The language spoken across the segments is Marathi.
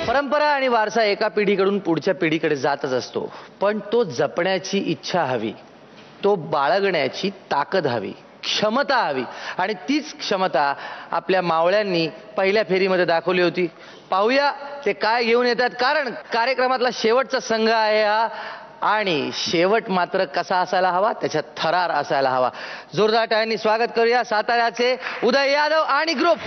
परंपरा आणि वारसा एका पिढीकडून पुढच्या पिढीकडे जातच असतो, पण तो जपण्याची इच्छा हवी, तो बाळगण्याची ताकद हवी, क्षमता हवी. आणि तीच क्षमता आपल्या मावळ्यांनी पहिल्या फेरीमध्ये दाखवली होती. पाहूया ते काय घेऊन येतात, कारण कार्यक्रमातला शेवटचा संघ आहे हा. आणि शेवट मात्र कसा असायला हवा, त्याच्यात थरार असायला हवा. जोरदार टाळ्यांनी स्वागत करूया साताऱ्याचे उदय यादव आणि ग्रुप.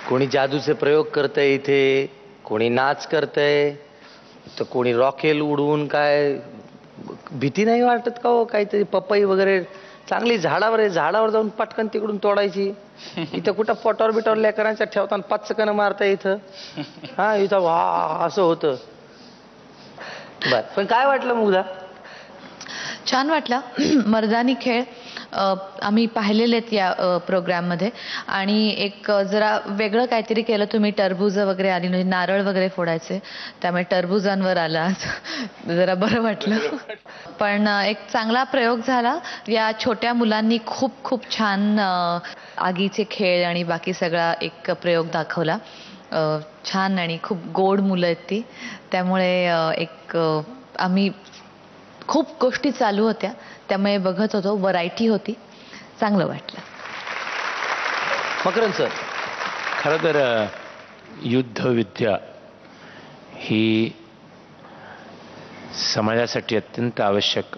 कोणी जादूचे प्रयोग करतंय इथे, कोणी नाच करतंय, तर कोणी रॉकेल उडवून. काय भीती नाही वाटत का हो? काहीतरी पपई वगैरे चांगली झाडावर आहे, झाडावर जाऊन पटकन तिकडून तोडायची. इथं कुठं पोटावर बिटावर लेकरांच्या ठेवताना पचकन मारता इथं. हा इथं वा असं होतं. बर, पण काय वाटलं मुग्धा? छान वाटला. मर्दानी खेळ आम्ही पाहिलेले आहेत या प्रोग्राममध्ये, आणि एक जरा वेगळं काहीतरी केलं तुम्ही. टरबूज वगैरे आली, म्हणजे नारळ वगैरे फोडायचे, त्यामुळे टरबुजांवर आला. जरा बरं वाटलं. पण एक चांगला प्रयोग झाला. या छोट्या मुलांनी खूप खूप छान आगीचे खेळ आणि बाकी सगळा एक प्रयोग दाखवला. छान आणि खूप गोड मुलं आहेत ती, त्यामुळे एक आम्ही खूप गोष्टी चालू होत्या, त्यामुळे बघत होतो. व्हरायटी होती, चांगलं वाटलं. मकरंद सर, खरं तर युद्धविद्या ही समाजासाठी अत्यंत आवश्यक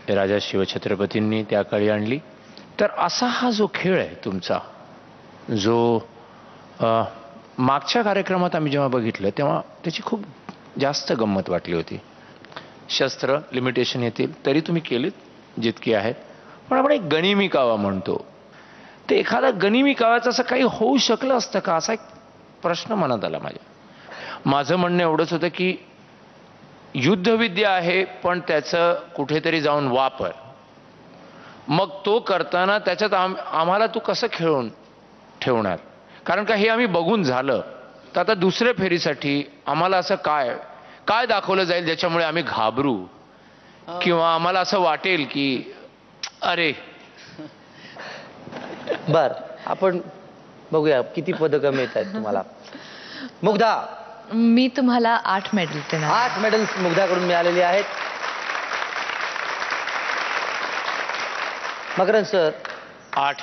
राजा शिवछत्रपतींनी त्या काळी आणली. तर असा हा जो खेळ आहे तुमचा, जो मागच्या कार्यक्रमात आम्ही जेव्हा बघितलं तेव्हा त्याची खूप जास्त गंमत वाटली होती. शस्त्र लिमिटेशन येतील तरी तुम्ही केलीत जितकी आहेत, पण आपण एक गनिमी कावा म्हणतो, ते एखादा गनिमी काव्याचं असं काही होऊ शकलं असतं का, असा एक प्रश्न मनात आला माझ्या. माझं म्हणणं एवढंच होतं की युद्धविद्या आहे, पण त्याचं कुठेतरी जाऊन वापर, मग तो करताना त्याच्यात आम्हाला तू कसं खेळून ठेवणार, कारण का हे आम्ही बघून झालं. तर आता दुसऱ्या फेरीसाठी आम्हाला असं काय काय दाखवलं जाईल ज्याच्यामुळे आम्ही घाबरू किंवा आम्हाला असं वाटेल की अरे. बर, आपण बघूया किती पदकं मिळत आहेत तुम्हाला. मुग्धा, मी तुम्हाला 8 मेडल देणार. 8 मेडल्स मुग्धाकडून मिळालेली आहेत. मकरंद सर, 8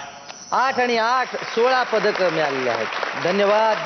8 आणि 8 16 पदकं मिळालेली आहेत. धन्यवाद.